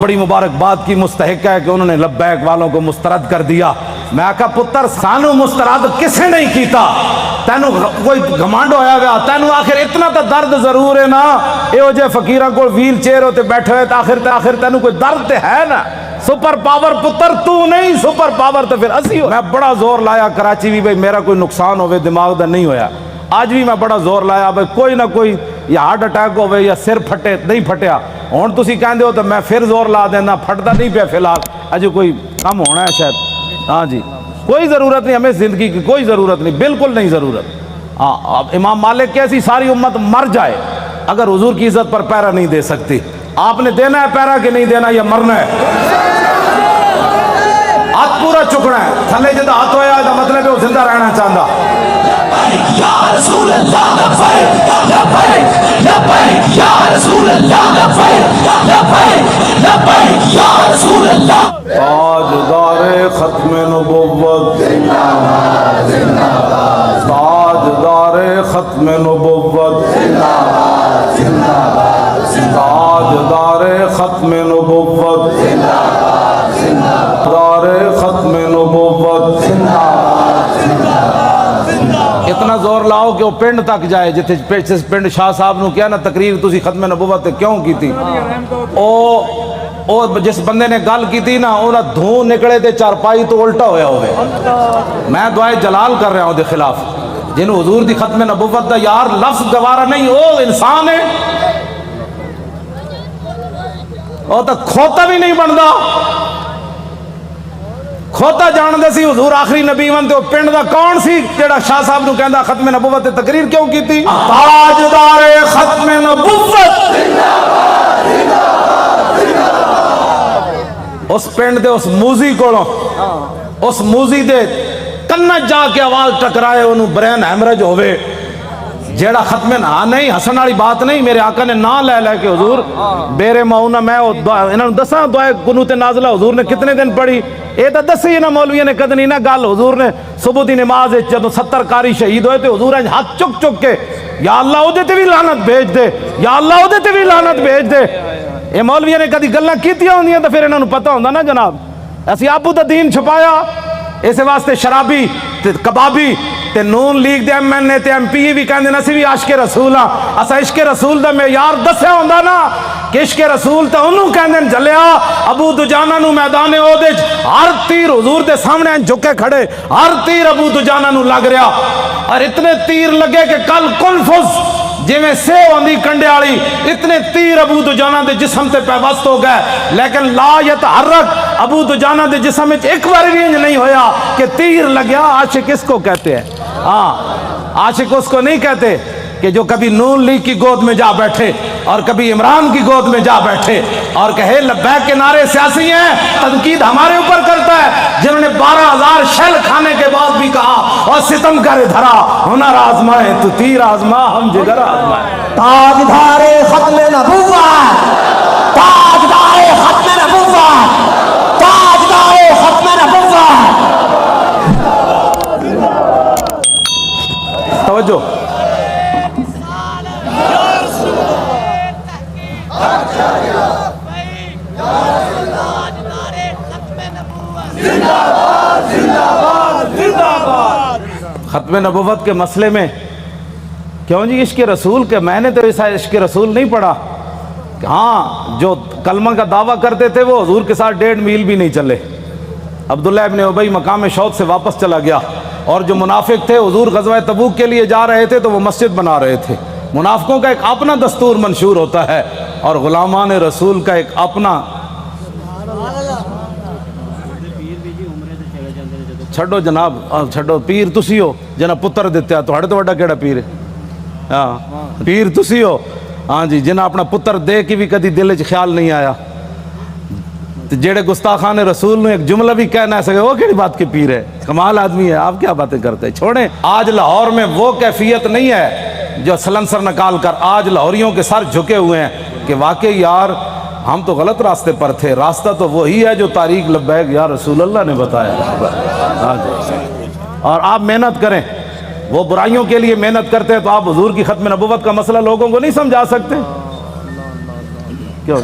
بڑی مبارکباد کی مستحق ہے کہ انہوں نے لبیک والوں کو مسترد کر دیا۔ میں کہا پتر سانو مسترد کسے نہیں کیتا، تینو کوئی گھمانڈ ہویا گیا، تینو آخر اتنا تا درد ضرور ہے نا، اے ہو جے فقیرہ کو ویل چیئر ہوتے بیٹھے ہوئے آخر تینو کوئی درد ہے نا، سپر پاور پتر تو نہیں، سپر پاور تو پھر اسی ہو۔ میں بڑا زور لایا کراچی بھی بھئی میرا کوئی نقصان ہوئے دماغ دا نہیں ہویا، آج بھی میں بڑا زور لایا بھئی کوئی نہ کوئی یا ہارٹ اٹیک ہوئے یا سر پھٹے نہیں پھٹیا، ہون تسی کہندے ہو تو میں پھر زور لا دینا، پھٹتا نہیں پہ فی الحال، اجے کوئی کم ہونا ہے شاید۔ ہاں جی کوئی ضرورت نہیں ہمیں زندگی کی، کوئی ضرورت نہیں، بالکل نہیں ضرورت۔ ہاں امام مالک کیسی ساری امت مر جائے اگر حضور کی عزت پر پیرا نہیں دے سکتی۔ آپ نے دینا ہے پیرا کہ نہیں دینا یا مرنا ہے؟ ہاتھ پورا چکنا ہے، تھلے جدہ ہاتھ ہویا ہے مطلب ہے وہ زندہ رہنا چاہتا۔ یا رسول اللہ لبیک لبیک لبیک یا رسول اللہ لبیک لبیک لبیک یا رسول اللہ۔ تاجدار ختم نبوت زندہ باد زندہ باد، تاجدار ختم نبوت زندہ باد زندہ باد، تاجدار ختم نبوت، زندہ باد زندہ تاجدار ختم نبوت۔ زندہ باد زندہ باد۔ اتنا زور لاؤ کہ وہ پنڈ تک جائے، جتھے پنڈ شاہ صاحب نو کیا نا تقریر تسی ختم نبوت کیوں کی تھی، او جس بندے نے گل کی تھی نا انہاں دھوں نکلے تے چارپائی تو الٹا ہویا ہوئے۔ میں دعائے جلال کر رہا ہوں دے خلاف، جنہوں حضور دی ختم نبوت دا یار لفظ گوارا نہیں، او انسان ہے، او تا کھوتا بھی نہیں بندا، کھوتا جان دے سی حضور آخری نبی ون تے او پنڈ دا کون سی جڑا شاہ صاحب نو کہندا ختم نبوت تے تقریر کیوں کی تھی؟ تاجدار ختم نبوت، اس پنڈ دے اس موزی کولوں، اس موزی دے کنت جا کے آواز ٹکرائے انہوں برین ہیمرج ہوئے، جیڑا ختم نہ نہیں ہسن والی بات نہیں، میرے آقا نے نہ لے لے کہ حضور بیرے معونہ میں انہوں دساں دعائے قنوت نازلہ حضور نے کتنے دن پڑھی، اے تا دسی نا مولوی نے کدنی نہ گل، حضور نے صبح دی نماز جدوں 70 قاری شہید ہوئے تھے حضور نے ہاتھ چک چک کے یا اللہ او دے تے بھی لعنت بھیج دے، یا اللہ او دے تے بھی لعنت بھیج دے۔ اے مولوی نے کدی گلاں کیتیاں ہوندیاں تے پھر انہاں نوں پتہ ہوندا نا جناب، اسی آپو دا دین چھپایا، اس واسطے شرابی تے کبابی تے نون لیگ دے ایم این اے تے ایم پی بھی کہندے نا سی بھی عاشق رسول ہاں، اسا عشق رسول دا معیار دسیا ہوندا نا کہ عشق رسول تے انہوں کہندے جلیا ابو دجانہ نو میدان احد ہر تیر حضور دے سامنے جھکے کھڑے، ہر تیر ابو دجانہ نو لگ رہا، اور اتنے تیر لگے کہ کل کنفس جی میں سے ہوندی کنڈے آلی، اتنے تیر ابو دجانہ دے جسم تے پیوست ہو گئے، لیکن لا یتحرک ابو دجانہ دے جسم ایک بار رینج نہیں ہویا کہ تیر لگیا۔ عاشق اس کو کہتے ہیں، ہاں عاشق اس کو نہیں کہتے کہ جو کبھی نون لیگ کی گود میں جا بیٹھے اور کبھی عمران کی گود میں جا بیٹھے اور کہے لبیک کے نعرے سیاسی ہیں، تنقید ہمارے اوپر کرتا ہے، جنہوں نے 12,000 شیل کھانے کے بعد بھی کہا اور ستم کرے دھرا ہنر آزمائے تو تیر آزما ہم جگر آزمائے۔ تاجدار ختم نبوت، تاجدار ختم نبوت، تاجدار ختم نبوت۔ توجہ، ختم نبوت کے مسئلے میں کیوں جی عشق رسول کے میں نے تو ایسا عشق رسول نہیں پڑھا، ہاں جو کلمہ کا دعویٰ کرتے تھے وہ حضور کے ساتھ 1.5 میل بھی نہیں چلے، عبداللہ ابن ابی مقام شوق سے واپس چلا گیا، اور جو منافق تھے حضور غزوہ تبوک کے لیے جا رہے تھے تو وہ مسجد بنا رہے تھے۔ منافقوں کا ایک اپنا دستور منشور ہوتا ہے اور غلامان رسول کا ایک اپنا۔ چھڑو جناب، چھڑو پیر تسی ہو جنہ پتر دیتے ہیں، تو وڈا کیڑا پیر ہے؟ ہاں پیر تسی ہو، ہاں جی جنہ اپنا پتر دے کی بھی کدی دل وچ خیال نہیں آیا، جیڑے گستاخان رسول نے ایک جملہ بھی کہنا ہے سکے وہ کیڑی بات کے پیر ہے، کمال آدمی ہے، آپ کیا باتیں کرتے ہیں، چھوڑیں۔ آج لاہور میں وہ کیفیت نہیں ہے جو سلنسر نکال کر آج لاہوریوں کے سر جھکے ہوئے ہیں کہ واقعی یار ہم تو غلط راستے پر تھے، راستہ تو وہی ہے جو طریق لبیک یا رسول اللہ نے بتایا۔ ہاں جی، اور آپ محنت کریں، وہ برائیوں کے لیے محنت کرتے ہیں تو آپ حضور کی ختم نبوت کا مسئلہ لوگوں کو نہیں سمجھا سکتے؟ کیوں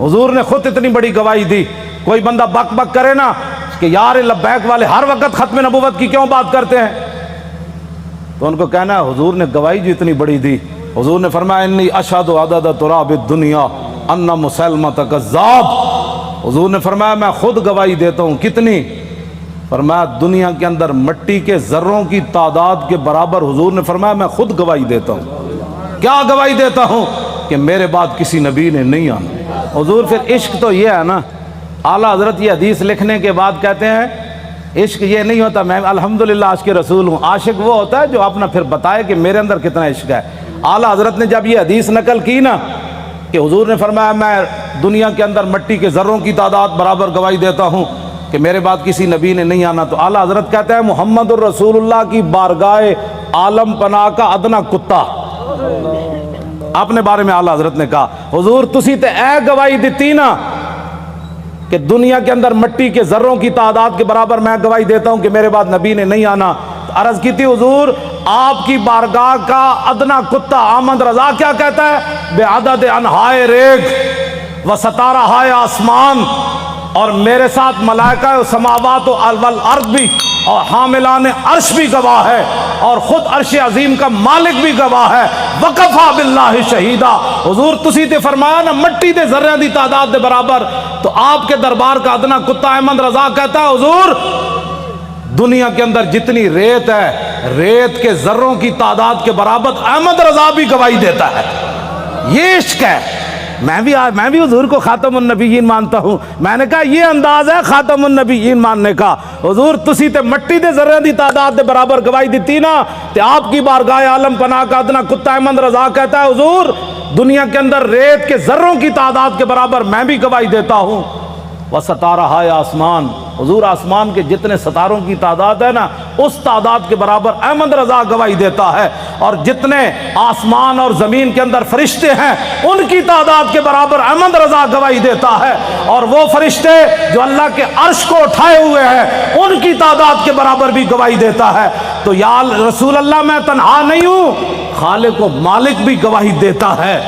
حضور نے خود اتنی بڑی گواہی دی. کوئی بندہ بک بک کرے نا کہ یار لبیک والے ہر وقت ختم نبوت کی کیوں بات کرتے ہیں, تو ان کو کہنا ہے حضور نے گواہی جو اتنی بڑی دی. حضور نے فرمایا انی اشہد عدد تراب الدنیا ان مسلمۃ کذاب. حضور نے فرمایا میں خود گواہی دیتا ہوں. کتنی؟ فرمایا دنیا کے اندر مٹی کے ذروں کی تعداد کے برابر. حضور نے فرمایا میں خود گواہی دیتا ہوں. کیا گواہی دیتا ہوں؟ کہ میرے بعد کسی نبی نے نہیں آنا. حضور پھر عشق تو یہ ہے نا, اعلیٰ حضرت یہ حدیث لکھنے کے بعد کہتے ہیں عشق یہ نہیں ہوتا میں الحمدللہ عاشق رسول ہوں. عاشق وہ ہوتا ہے جو اپنا پھر بتائے کہ میرے اندر کتنا عشق ہے. اعلیٰ حضرت نے جب یہ حدیث نقل کی نا کہ حضور نے فرمایا میں دنیا کے اندر مٹی کے ذروں کی تعداد برابر گواہی دیتا ہوں کہ میرے بعد کسی نبی نے نہیں آنا, تو اعلیٰ حضرت کہتے ہیں محمد الرسول اللہ کی بارگاہ عالم پناہ کا ادنا کتا. اپنے بارے میں اعلیٰ حضرت نے کہا حضور تسی تے اے گواہی دیتی نا کہ دنیا کے اندر مٹی کے ذروں کی تعداد کے برابر میں گواہی دیتا ہوں کہ میرے بعد نبی نے نہیں آنا. عرض کی تھی حضور آپ کی بارگاہ کا ادنا کتا احمد رضا کیا کہتا ہے؟ بے عدد انہائے ریگ و ستارہ ہائے آسمان, اور میرے ساتھ ملائکہ و سماوات و والارض بھی اور حاملان عرش بھی گواہ ہے, اور خود عرش عظیم کا مالک بھی گواہ ہے. وکفا باللہ شہیدہ. حضور تسی تے فرمایا نا مٹی دے ذرے دی تعداد دے برابر, تو آپ کے دربار کا ادنا کتا احمد رضا کہتا ہے حضور دنیا کے اندر جتنی ریت ہے ریت کے ذروں کی تعداد کے برابر احمد رضا بھی گواہی دیتا ہے. یہ عشق ہے. میں بھی حضور کو خاتم النبیین مانتا ہوں. میں نے کہا یہ انداز ہے خاتم النبیین ماننے کا. حضور تسی تے مٹی دے ذرے دی تعداد دے برابر گواہی دیتی نا, تے آپ کی بارگاہ عالم پناہ کا ادنا کتا احمد رضا کہتا ہے حضور دنیا کے اندر ریت کے ذروں کی تعداد کے برابر میں بھی گواہی دیتا ہوں. وہ ستارہ ہے آسمان. حضور آسمان کے جتنے ستاروں کی تعداد ہے نا اس تعداد کے برابر احمد رضا گواہی دیتا ہے, اور جتنے آسمان اور زمین کے اندر فرشتے ہیں ان کی تعداد کے برابر احمد رضا گواہی دیتا ہے, اور وہ فرشتے جو اللہ کے عرش کو اٹھائے ہوئے ہیں ان کی تعداد کے برابر بھی گواہی دیتا ہے. تو یا رسول اللہ میں تنہا نہیں ہوں, خالق و مالک بھی گواہی دیتا ہے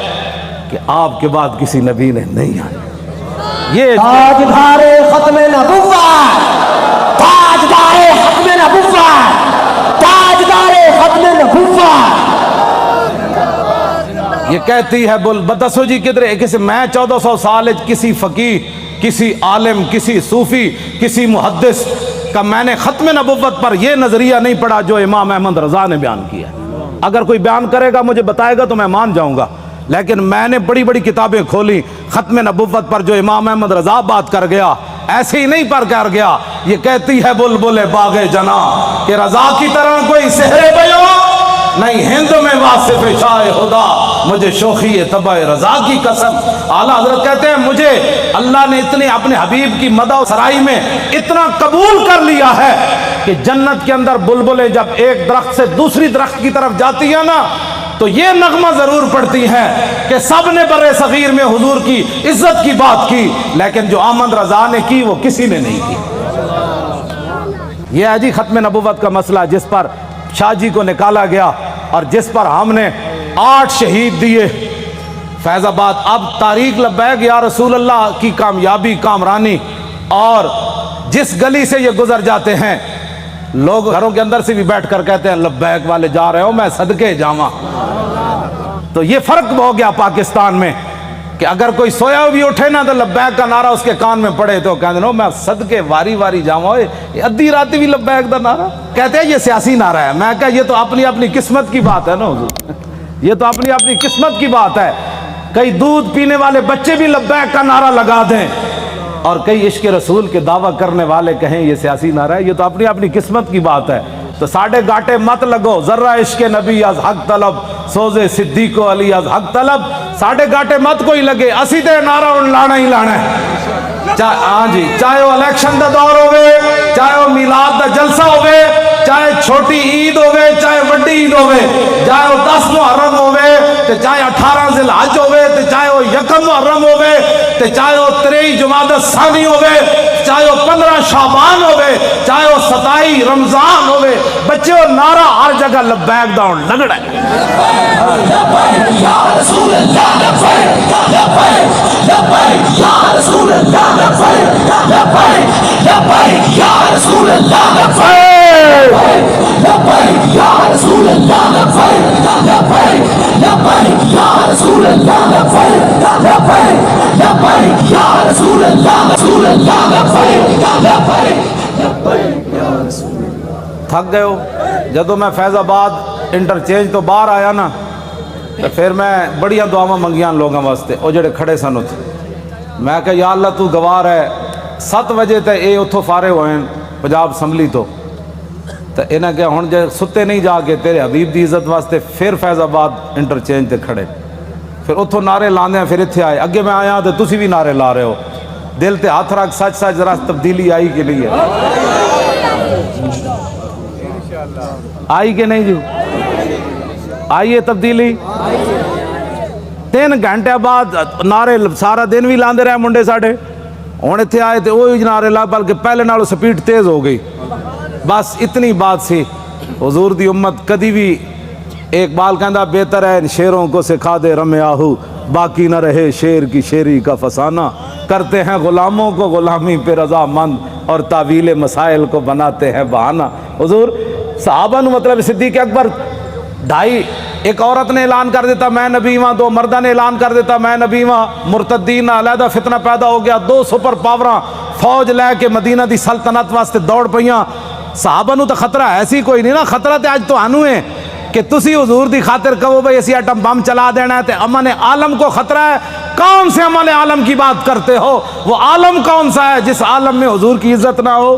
کہ آپ کے بعد کسی نبی نے نہیں آیا. یہ تاجدار ختم نبوت, تاجدار ختم نبوت, تاجدار ختم نبوت. یہ کہتی ہے بول بتسو جی کدھر کسی میں 1400 سال کسی فقیہ کسی عالم کسی صوفی کسی محدث کا میں نے ختم نبوت پر یہ نظریہ نہیں پڑھا جو امام احمد رضا نے بیان کیا. اگر کوئی بیان کرے گا مجھے بتائے گا تو میں مان جاؤں گا, لیکن میں نے بڑی بڑی کتابیں کھولی ختم نبوت پر جو امام احمد رضا بات کر گیا ایسے ہی نہیں پر کر گیا. یہ کہتی ہے بلبل باغ جنا کہ رضا کی طرح کوئی سحر بیو نہیں ہند میں واصف شاہ خدا, مجھے شوخی طبع رضا کی قسم. اعلیٰ حضرت کہتے ہیں مجھے اللہ نے اتنے اپنے حبیب کی مدح و سرائی میں اتنا قبول کر لیا ہے کہ جنت کے اندر بلبلیں جب ایک درخت سے دوسری درخت کی طرف جاتی ہیں نا تو یہ نغمہ ضرور پڑتی ہیں کہ سب نے برے صغیر میں حضور کی عزت کی بات کی, لیکن جو احمد رضا نے کی وہ کسی نے نہیں کی. یہ ہے جی ختم نبوت کا مسئلہ جس پر شاہ جی کو نکالا گیا اور جس پر ہم نے 8 شہید دیے فیض آباد. اب تاریخ لبیک یا رسول اللہ کی کامیابی کامرانی, اور جس گلی سے یہ گزر جاتے ہیں لوگ گھروں کے اندر سے بھی بیٹھ کر کہتے ہیں لبیک والے جا رہے ہو میں صدقے جاواں. تو یہ فرق ہو گیا پاکستان میں کہ اگر کوئی سویا بھی اٹھے نا تو لبیک کا نعرہ اس کے کان میں پڑے تو کہتے ہیں میں صدقے واری واری جاواں. ادھی راتی بھی لبیک دا نعرہ کہتے ہیں یہ سیاسی نعرہ ہے. میں کہا یہ تو اپنی اپنی قسمت کی بات ہے نا حضور, یہ تو اپنی اپنی قسمت کی بات ہے. کئی دودھ پینے والے بچے بھی لبیک کا نعرہ لگا دیں اور کئی عشق رسول کے دعویٰ کرنے والے کہیں یہ سیاسی نعرہ ہے. یہ تو اپنی اپنی قسمت کی بات ہے. تو ساڑھے گاٹے مت لگو, ذرہ عشق نبی از حق طلب, سوزے صدیق و علی از حق طلب. ساڑھے گاٹے مت کوئی لگے, اسی تے نعرہ ان لانا ہی لانا ہے. ہاں جی, چاہے وہ الیکشن دا دور ہوئے, چاہے وہ میلاد دا جلسہ ہوئے, چاہے چھوٹی عید ہوئے, چاہے وڈی عید ہوئے, چاہے وہ 10 محرم ہوئے, چاہے 18 ذی الحج ہوئے, چاہے وہ 1 محرم ہوئے, چاہے وہ 23 جمادی الثانی ہوئے, چاہے وہ 15 شعبان ہوئے, چاہے وہ 27 رمضان ہوئے, بچے وہ نعرہ ہر جگہ لبیک دا لگڑا ہے. تھک گئے ہو. جدو میں فیض آباد انٹرچینج تو باہر آیا نا, تو پھر میں بڑیاں دعاواں منگیاں لوگوں واسطے, وہ جڑے کھڑے سن اتنے. میں کہ یا اللہ تو گوار ہے, 7 بجے تے اے اتھوں فارغ ہوئے پنجاب اسمبلی تو انہیں کہ ہن جے ستے نہیں جا کے تیرے حبیب دی عزت واسطے پھر فیض آباد انٹرچینج تے کھڑے, پھر اتھوں نعرے لاندے ہیں, پھر اتھے آئے. اگے میں آیا تو تسی بھی نعرے لا رہے ہو. دل تے ہاتھ رکھ, سچ سچ ذرا تبدیلی آئی کہ نہیں ہے؟ آئی کہ نہیں جو آئیے تبدیلی. 3 گھنٹے بعد نعرے سارا دن بھی لاندے رہے منڈے ساڑھے, ہوں اتنے آئے تو وہی نعرے لا, بلکہ پہلے نالوں سپیڈ تیز ہو گئی. بس اتنی بات سی. حضور دی امت کدی بھی, اقبال کہندا بہتر ہے ان شیروں کو سکھا دے رم آہو, باقی نہ رہے شیر کی شیری کا فسانہ. کرتے ہیں غلاموں کو غلامی پہ رضا مند, اور تعویل مسائل کو بناتے ہیں بہانہ. حضور صحابہ نو مطلب صدیق اکبر 2.5, ایک عورت نے اعلان کر دیتا میں نبی ہاں, 2 مردہ نے اعلان کر دیتا میں نبی ہاں, مرتدین علیحدہ فتنہ پیدا ہو گیا, 2 سپر پاوراں فوج لے کے مدینہ دی سلطنت واسطے دوڑ پئیاں. صحابہ نو تو خطرہ ایسی کوئی نہیں نا, خطرہ تے آج تو آنو ہے کہ تسی حضور دی خاطر کہو بھئی اسی ایٹم بم چلا دینا ہے, تے امن عالم کو خطرہ ہے. کون سے امن عالم کی بات کرتے ہو؟ وہ عالم کون سا ہے جس عالم میں حضور کی عزت نہ ہو؟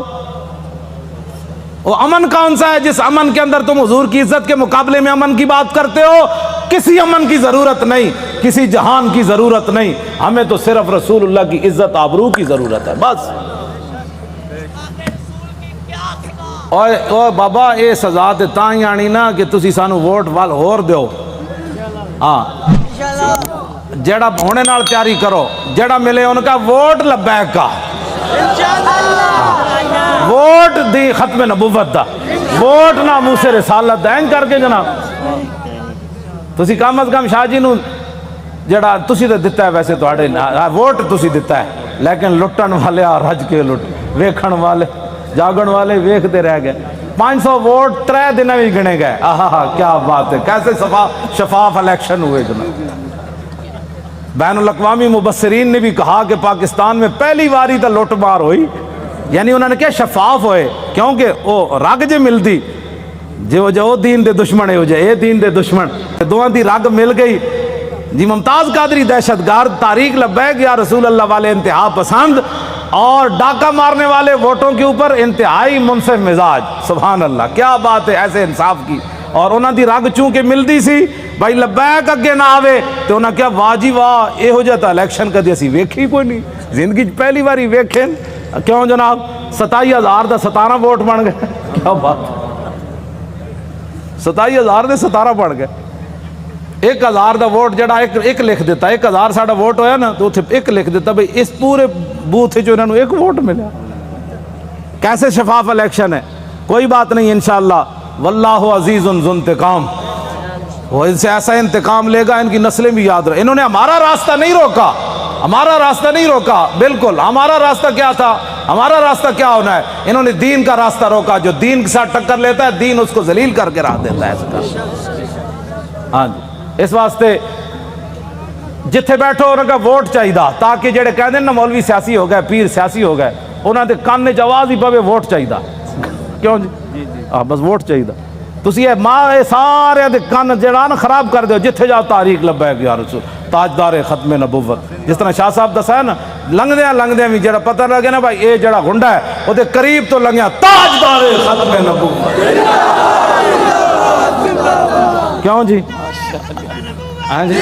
وہ امن کون سا ہے جس امن کے اندر تم حضور کی عزت کے مقابلے میں امن کی بات کرتے ہو؟ کسی امن کی ضرورت نہیں, کسی جہان کی ضرورت نہیں, ہمیں تو صرف رسول اللہ کی عزت آبرو کی ضرورت ہے بس. اوے بابا اے سزا تے تاں ہی آنی نا کہ تسی سانو ووٹ وال ہور دیو. ہاں جیڑا ہونے نال تیاری کرو, جیڑا ملے ان کا ووٹ لبیک کا, ووٹ دی ختم نبوت دا, ووٹ ناموس رسالت دا. این کر کے جناب تسی کم از کم شاہ جی نو جیڑا تسی تے دتا ہے, ویسے تواڈے ووٹ تسی دتا ہے, لیکن لٹن والے رج کے لٹ, ویکھن والے جاگن والے ویکھتے رہ گئے. 500 ووٹ 3 دن بھی گنے گئے. آہا کیا بات ہے, کیسے شفاف الیکشن ہوئے جناب. بین الاقوامی مبصرین نے بھی کہا کہ پاکستان میں پہلی باری تو لوٹ مار ہوئی, یعنی انہوں نے کیا شفاف ہوئے, کیونکہ وہ رگ جے مل دی جو دین دے دشمن ہے, ہو جائے اے دین دے دشمن, دوہاں دی رگ مل گئی. جی ممتاز قادری دہشت گرد, تاریخ لبیک یا رسول اللہ والے انتہا پسند, اور ڈاکہ مارنے والے ووٹوں کے اوپر انتہائی منصف مزاج. سبحان اللہ, کیا بات ہے ایسے انصاف کی. اور انہاں دی رگ چونکہ ملدی سی بھائی لبیک اگے نہ آوے, تو انہاں کیا واہ جی واہ, اے ہو جاتا الیکشن کدی اسی ویکھی کوئی نہیں, زندگی پہلی باری ویکھیں. کیوں جناب 27,000 دا 17 ووٹ بن گئے, کیا بات, 27,000 دے 17 بن گئے. 1,000 دا ووٹ جڑا ایک لکھ دیتا, 1,000 ساڑا ووٹ ہویا نا, تو ایک لکھ دیتا بھئی اس پورے بوتھ جو انہوں نے 1 ووٹ ملا. کیسے شفاف الیکشن ہے. کوئی بات نہیں انشاءاللہ, واللہ عزیز ذو انتقام, وہ ان سے ایسا انتقام لے گا ان کی نسلیں بھی یاد رہے. انہوں نے ہمارا راستہ نہیں روکا, ہمارا راستہ نہیں روکا, بالکل. ہمارا راستہ کیا تھا, ہمارا راستہ کیا ہونا ہے, انہوں نے دین کا راستہ روکا. جو دین کے ساتھ ٹکر لیتا ہے دین اس کو ذلیل کر کے راہ دیتا ہے. ہاں جی, اس واسطے جتھے بیٹھو انہوں کا ووٹ چاہیے, تاکہ جڑے کہہ دیں نا مولوی سیاسی ہو گئے, پیر سیاسی ہو گئے, انہوں نے کان چ آواز ہی پوے ووٹ چاہیے. کیوں جی, بس ووٹ چاہیے. تسی یہ ماں سارے دے کان جڑا نا خراب کر دیو. جتھے جاؤ تاریخ لبیک یا رسول, تاجدار ختم نبوت. جس طرح شاہ صاحب دسا ہے نا, لنگدیاں بھی جڑا پتہ لگے نا بھائی اے جڑا گنڈا ہے وہ دے قریب تو لنگیا, تاجدار ختم نبوت. کیوں جی, ہاں جی,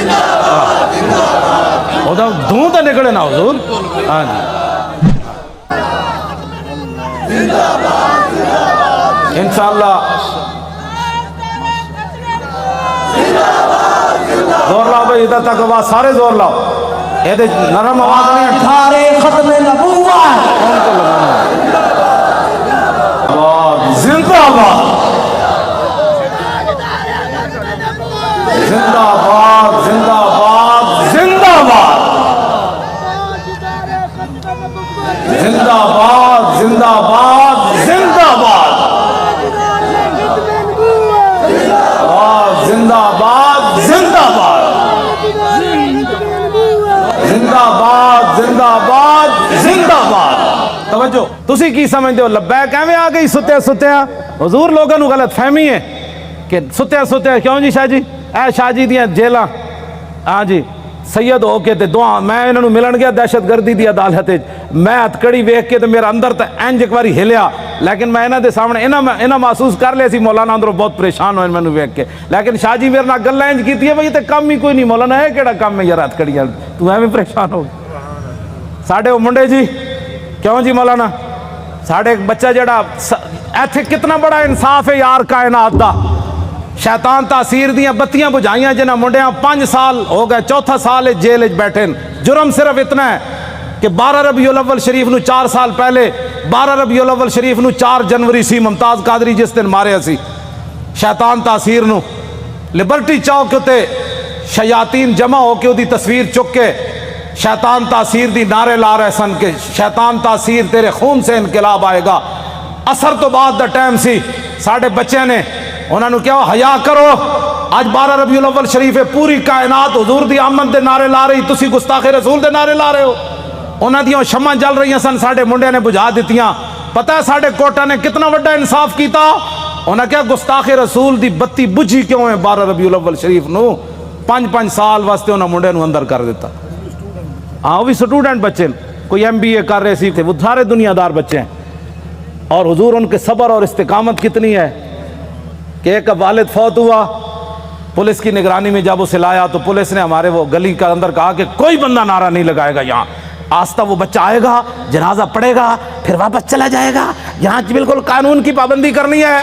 وہ دھوں تو نکلے نا حضور. ہاں جی, انشاءاللہ زور لاؤ بھائی, ادھر تک آواز سارے زور لاؤ. یہ نرم آواز نہیں ہے, ختم نبوت زندہ باد زندہ باد زندہ باد زندہ باد زندہ باد زندہ باد زندہ باد زندہ باد. توجہ تسی کی سمجھتے ہو لبیک ایویں آ گئی ستیا ستیا؟ حضور لوگوں نو غلط فہمی ہے کہ ستیا ستیا کیوں جی شاہ جی اے شاہ جی دیاں جیلاں ہاں جی سید ہو کے تے دعا میں انہاں نو ملن گیا دہشت گردی دی عدالت وچ میں ہتکڑی ویکھ کے تے میرا اندر تے انج ایک واری ہلیا لیکن میں انہاں دے سامنے انہاں محسوس کر لیا سی مولانا اندروں بہت پریشان ہوئے مینوں ویکھ کے لیکن شاہ جی میرے نال گلاں انج کیتی ہے بھئی تے کم ہی کوئی نہیں مولانا اے کیڑا کم ہے یار ہتکڑیاں تو ایویں پریشان ہو ساڈے او منڈے جی کیوں جی مولانا ساڈے ایک بچہ جڑا ایتھے کتنا بڑا انصاف ہے یار کائنات دا شیطان تاثیر دیاں بتیاں بجھائیاں جنہاں منڈیاں 5 سال ہو گئے چوتھا سال جیل وچ بیٹھے جرم صرف اتنا ہے کہ 12 ربیع الاول شریف نو 4 سال پہلے 12 ربیع الاول شریف نو 4 جنوری سی ممتاز قادری جس دن ماریا سی شیطان تاثیر نو لبرٹی چوک تے شیاطین جمع ہو کے دی تصویر چک کے شیطان تاثیر دی نعرے لا رہے سن کہ شیطان تاثیر تیرے خون سے انقلاب آئے گا. اثر تو بعد دا ٹائم سی ساڑھے بچے نے انہوں نے کیا حیا کرو آج 12 ربیع الاول شریف ہے پوری کائنات حضور دی آمد دے نعرے لا رہی تسی گستاخ رسول دے نعرے لا رہے ہو. انہوں دیاں شمع جل رہی ہیں سن ساڑھے منڈے نے بجھا دیتیاں. پتہ ہے ساڑھے کوٹا نے کتنا وڈا انصاف کیتا انہوں نے کیا گستاخ رسول دی بتی بجھی کیوں ہے 12 ربیع الاول شریف نو 5 سال واسطے انہوں منڈے نو اندر کر دیتا. ہاں وہ بھی سٹوڈنٹ بچے کوئی MBA کر رہے سی تھے وہ سارے دنیا دار بچے ہیں اور حضور ان کے صبر اور استقامت کتنی ہے کہ ایک والد فوت ہوا پولیس کی نگرانی میں جب اسے لایا تو پولیس نے ہمارے وہ گلی کا اندر کہا کہ کوئی بندہ نعرہ نہیں لگائے گا یہاں آستہ وہ بچہ آئے گا جنازہ پڑے گا پھر واپس چلا جائے گا یہاں بالکل قانون کی پابندی کرنی ہے.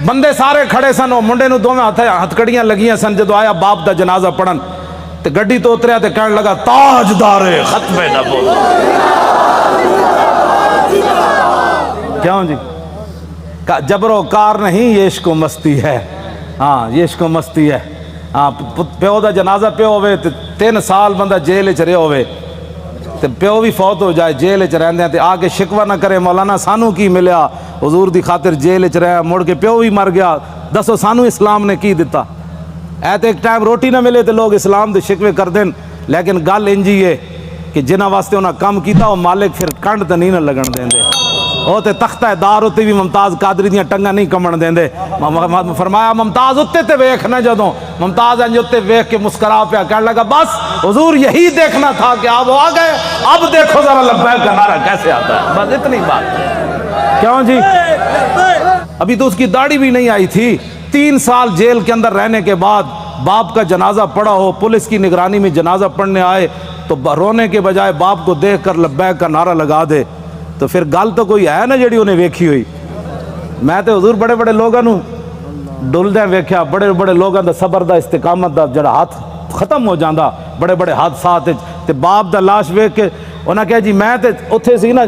بندے سارے کھڑے سن وہ منڈے نو دو میں ہتھکڑیاں لگیاں سن جدو آیا باپ دا جنازہ پڑھن تے گڈی تو اتریا تے کہنے لگا تاجدار ختم نبوت. کیوں جی جبر و کار نہیں یہ عشق و مستی ہے. ہاں یہ عشق و مستی ہے. ہاں پیو دا جنازہ پیو ہوئے تے 3 سال بندہ جیل چ رہے ہوئے تے پیو بھی فوت ہو جائے جیل چ رہندے تے آگے شکوہ نہ کرے مولانا سانو کی ملیا حضور دی خاطر جیل چ رہا مڑ کے پیو بھی مر گیا دسو سانو اسلام نے کی دیتا. ایت ایک ٹائم روٹی نہ ملے تو لوگ اسلام دے شکوے کر دیں لیکن گل انجی ہے کہ جنہ واسطے انہاں کام کیتا وہ مالک پھر کنڈ تے نہیں نہ لگن دیں دے وہ تے تختہ دار ہوتے بھی ممتاز قادری دیاں ٹنگاں نہیں کمن دیں دے. فرمایا ممتاز اتے تے ویکھ نہ جدوں ممتاز انج اتے ویکھ کے مسکرا پیا کہنے لگا بس حضور یہی دیکھنا تھا کہ آپ آ گئے اب دیکھو ذرا لبیک کا نعرہ کیسے آتا ہے بس اتنی بات. کیوں جی ابھی تو اس کی داڑھی بھی نہیں آئی تھی 3 سال جیل کے اندر رہنے کے بعد باپ کا جنازہ پڑا ہو پولیس کی نگرانی میں جنازہ پڑھنے آئے تو رونے کے بجائے باپ کو دیکھ کر لبیک کا نعرہ لگا دے تو پھر گل تو کوئی ہے نا جڑی انہیں ویکھی ہوئی. میں تو حضور بڑے بڑے لوگوں نو ڈلدے ویکھیا بڑے بڑے لوگوں دا صبر دا استقامت دا جڑا ہاتھ ختم ہو جاندا بڑے بڑے حادثات تے باپ دا لاش ویکھ کے انہاں کہا جی میں تے اوتھے سی نا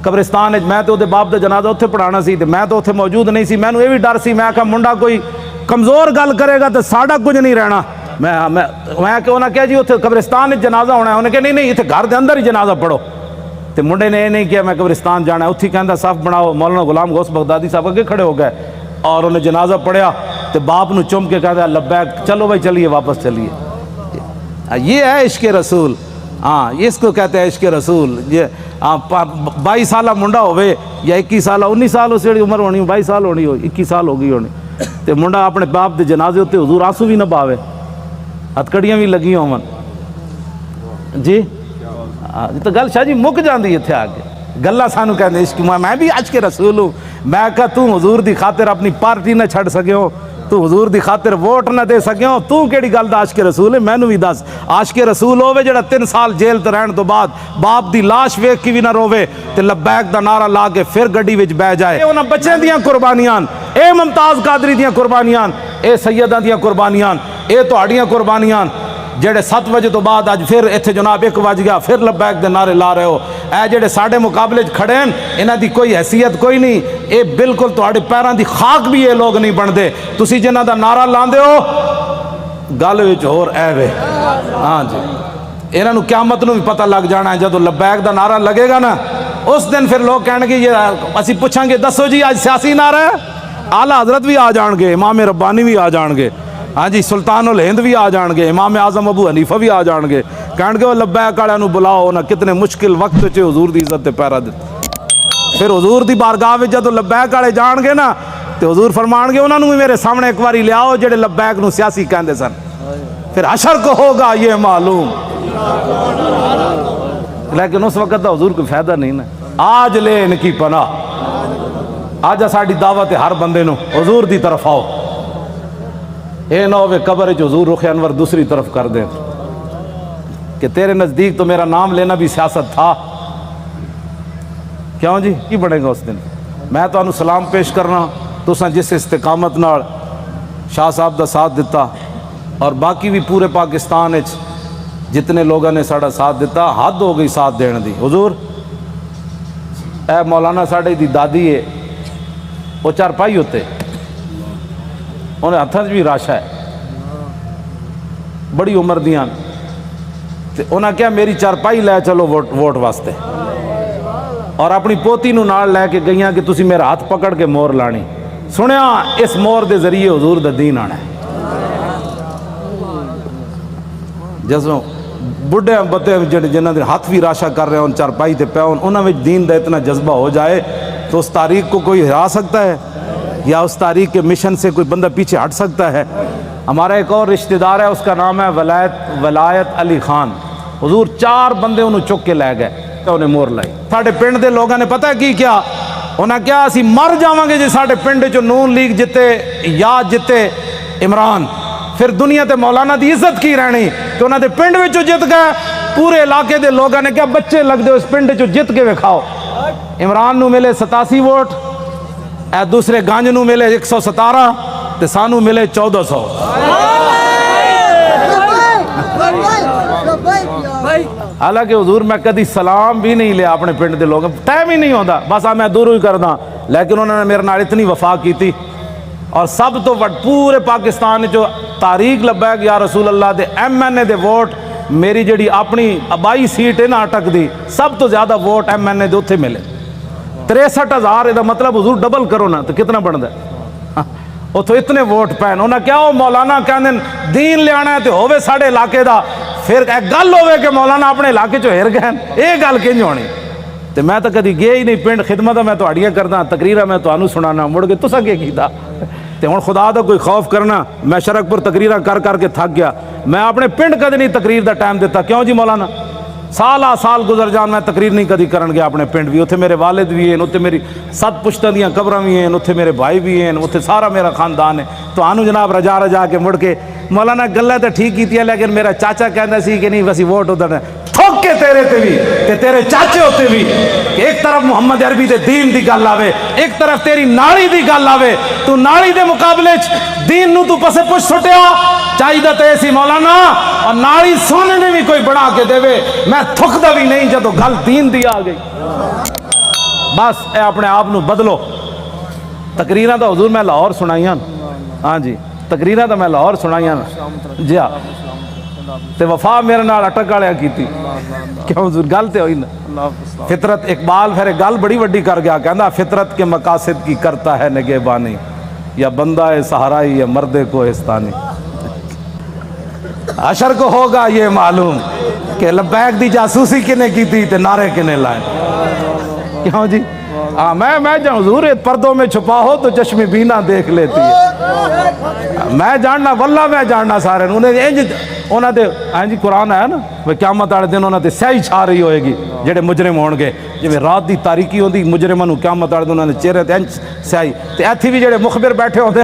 قبرستان میں تو باپ دا جنازہ اتنے پڑھانا سی میں تو اتنے موجود نہیں سی مینوں یہ بھی ڈر سی میں کہا منڈا کوئی کمزور گل کرے گا تو ساڈا کچھ نہیں رہنا. میں کہ انہاں کہا جی اتنے قبرستان جنازہ ہونا ہے انہیں کہا نہیں اتنے گھر دے اندر ہی جنازہ پڑھو تو منڈے نے یہ نہیں کیا میں قبرستان جانا ہے اتھی کہندا صف بناؤ مولانا غلام غوث بغدادی صاحب اگے کھڑے ہو گئے اور انہیں جنازہ پڑھیا تو باپ نو چم کے کہتا لبیک چلو بھائی چلیے واپس چلیے. یہ ہے عشق رسول. ہاں اس کو کہتے ہیں عشق رسول. یہ 22 سالہ منڈا ہوئے یا 21 سالہ 19 سال اس جڑی عمر ہونی 22 سال ہونی ہو 21 سال ہو گئی ہونی تے منڈا اپنے باپ دے جنازے ہوتے حضور آنسو بھی نہ پاوے ہتکڑیاں بھی لگی ہون جی تو گل شاہ جی مک جاندی اتنے آ کے گلا سانو کہتے عشق میں بھی عشق رسول ہوں. میں کہا تو حضور دی خاطر اپنی پارٹی نہ چھڑ سکے ہو تو حضور دی خاطر ووٹ نہ دے سکے ہو تو کیڑی گل دا عاشق رسول ہے مینوں بھی دس. عاشق رسول ہوے جڑا 3 سال جیل تے رہن تو بعد باپ دی لاش ویکھ کے بھی نہ روے تے لبیک دا نعرہ لا کے پھر گڈی وچ بہ جائے. اے انہاں بچیاں دیاں قربانیاں اے ممتاز قادری دیاں قربانیاں اے سیداں دیاں قربانیاں اے تہاڈیاں قربانیاں جڑے 7 بجے تو بعد اج پھر ایتھے جناب 1 بج گیا پھر لبیک دے نعرے لا رہے ہو. اے جڑے ساڈے مقابلے کھڑے ہیں انہاں دی کوئی حیثیت کوئی نہیں. اے بالکل تہاڈے پیراں دی خاک بھی یہ لوگ نہیں بندے. تسی جنہاں دا نعرہ لاندے ہو گل وچ ہور اے وے. ہاں جی ਇਹਨਾਂ ਨੂੰ ਕਿਆਮਤ ਨੂੰ ਵੀ ਪਤਾ ਲੱਗ ਜਾਣਾ ਹੈ, ਜਦੋਂ ਲਬੈਕ ਦਾ ਨਾਰਾ ਲੱਗੇਗਾ ਨਾ ਉਸ ਦਿਨ ਫਿਰ ਲੋਕ ਕਹਿਣਗੇ ਇਹ ਅਸੀਂ ਪੁੱਛਾਂਗੇ ਦੱਸੋ ਜੀ ਅੱਜ ਸਿਆਸੀ ਨਾਰਾ ਹੈ, ਆਲਾ ਹਜ਼ਰਤ ਵੀ ਆ ਜਾਣਗੇ, ਇਮਾਮ ਰੱਬਾਨੀ ਵੀ ਆ ਜਾਣਗੇ, ہاں جی سلطان الہند بھی آ جان گے, امام اعظم ابو حنیفہ بھی آ جان گے, کہن گے وہ لبیک والوں نو بلاؤ نہ کتنے مشکل وقت چ حضور دی عزت تے پیرا دتا. پھر حضور دی بارگاہ وچ جدوں لبیک والے جان گے نا تے حضور فرمان گے انہاں نو بھی میرے سامنے ایک واری لیاؤ جڑے لبیک نو سیاسی کہندے سن. پھر حشر کو ہوگا یہ معلوم, لیکن اس وقت دا حضور کوئی فائدہ نہیں نا. آج لے ان کی پناہ, آج ساڈی دعوت ہے ہر بندے نو حضور دی طرف آؤ. اے نہ ہوئے قبر جو حضور رخ انور دوسری طرف کر دیں کہ تیرے نزدیک تو میرا نام لینا بھی سیاست تھا. کیوں جی کی بڑھے گا اس دن. میں تو انہوں سلام پیش کرنا تو سن جس استقامت نال شاہ صاحب دا ساتھ دیتا اور باقی بھی پورے پاکستان جتنے لوگوں نے ساڑا ساتھ دیتا, حد ہو گئی ساتھ دین دی. حضور اے مولانا ساڑے دی دادی ہے, وہ چارپائی ہوتے انہیں ہاتھ بھی راشا ہے, بڑی عمر دیاں, تے انہاں کیا میری چارپائی لے چلو ووٹ واسطے, اور اپنی پوتی نو نال لے کے گئیاں کہ تسی میرا ہاتھ پکڑ کے مور لانی. سنیا اس مور دے ذریعے حضور دا دین آنا ہے. جسوں بڑھے بتے جنہاں دے ہاتھ بھی راشا کر رہے ہیں ان چارپائی تے پہ انہاں وچ دین دا اتنا جذبہ ہو جائے تو اس تاریخ کو کوئی ہرا سکتا ہے یا اس تاریخ کے مشن سے کوئی بندہ پیچھے ہٹ سکتا ہے. ہمارا ایک اور رشتہ دار ہے, اس کا نام ہے ولایت علی خان. حضور 4 بندے انہوں چک کے لے گئے تو انہیں مور لائی. ساڑھے پنڈ دے لوگوں نے پتہ کی کیا انہاں کیا اسی مر جاواں گے جی ساڑھے پنڈ جو نون لیگ جتے یا جتے عمران, پھر دنیا تے مولانا دی عزت کی رہنی کہ انہاں دے پنڈ وچ جت گئے. پورے علاقے دے لوگوں نے کیا بچے لگ دے اس پنڈ چ جت کے وکھاؤ. عمران نو ملے 87 ووٹ, اے دوسرے گانج نو ملے 117 تے سانو ملے 1400. حالانکہ حضور میں کدی سلام بھی نہیں لیا اپنے پنڈ دے لوگوں, ٹائم ہی نہیں ہوتا, بس میں دوروں ہی کردا, لیکن انہوں نے میرے نال اتنی وفا کی تھی. اور سب تو پورے پاکستان جو تاریخ لبیک یا رسول اللہ دے ایم این اے دے ووٹ, میری جڑی اپنی آبائی سیٹ ہے نا اٹک دی, سب تو زیادہ ووٹ ایم این اے دے اتھے ملے 63,000. دا مطلب حضور ڈبل کرو نا تو کتنا بنتا ہے. اتو اتنے ووٹ پین انہاں کیا وہ مولانا کہندے دین لے آنا ہے تو ہووے ساڑے علاقے دا, پھر ایک گل ہوئے کہ مولانا اپنے علاقے چو ہر گئے, یہ گل کنج ہونی. تو میں تو کدی گیا ہی نہیں پنڈ, خدمت میں تو اڑیاں کردا, تقریرہ میں تو انہوں سنانا, مڑ کے تسا کیا کیتا. تو ہن خدا دا کوئی خوف کرنا, میں شرک پر تقریرہ کر کر کے تھک گیا. میں اپنے پنڈ کدی نہیں تقریر دا ٹائم دیتا. کیوں جی مولانا سالہ سال گزر جان میں تقریر نہیں کدی کرن گیا اپنے پنڈ بھی. اتنے میرے والد بھی ہیں, اتنے میری 7 پشتاں دیاں قبراں بھی ہیں, اتنے میرے بھائی بھی ہیں, اتنے سارا میرا خاندان ہے. تو آنو جناب رجا کے مڑ کے مولانا گلیں تو ٹھیک کیتی ہے, لیکن میرا چاچا کہندا سی کہ نہیں وسی ووٹ ادھر تھوک کے تیرے تے بھی تے تیرے چاچے ہوتے بھی, کہ ایک طرف محمد عربی دے دین دی گل آوے, ایک طرف تیری ناڑی دی گل آوے, تو ناڑی دے مقابلے دین نو تو پسے پوچھ سٹیا چاہیے تے ایسی مولانا, اور ناڑی سونے نے بھی کوئی بنا کے دے وے, میں تھکدا بھی نہیں جدو گل دین دی آ گئی. بس اے اپنے آپ نو بدلو. تقریراں دا حضور میں لاہور سنائیاں, ہاں جی تقریراں دا میں لاہور سنائیاں جی ہاں, تے وفا میرے نال اٹک والے کیتی. کیوں حضور گل تے ہوئی نا. فطرت اقبال پھر گل بڑی وڈی کر گیا, کہندا فطرت کے مقاصد کی کرتا ہے نگہبانی, یا بندہ ہے صحرائی یا مردے کوہستانی. حشر کو ہوگا یہ معلوم کہ لبیک دی جاسوسی کنے کی تھی تے نعرے کنے لائے. کیوں جی ہاں میں جان حضور پردوں میں چھپا ہو تو چشم بینا دیکھ لیتی ہے. میں جاننا واللہ میں جاننا سارے انہوں نے ہاں جی قرآن آیا نا وہ قیامت والے دن انہوں نے سیاہی چھا رہی ہوئے گی جڑے مجرم ہون گے, جی رات دی تاریکی ہوندی مجرماں نوں قیامت والے دن انہوں نے چہرے تے سیاہی, تے ایتھی بھی جڑے مخبر بیٹھے ہوندے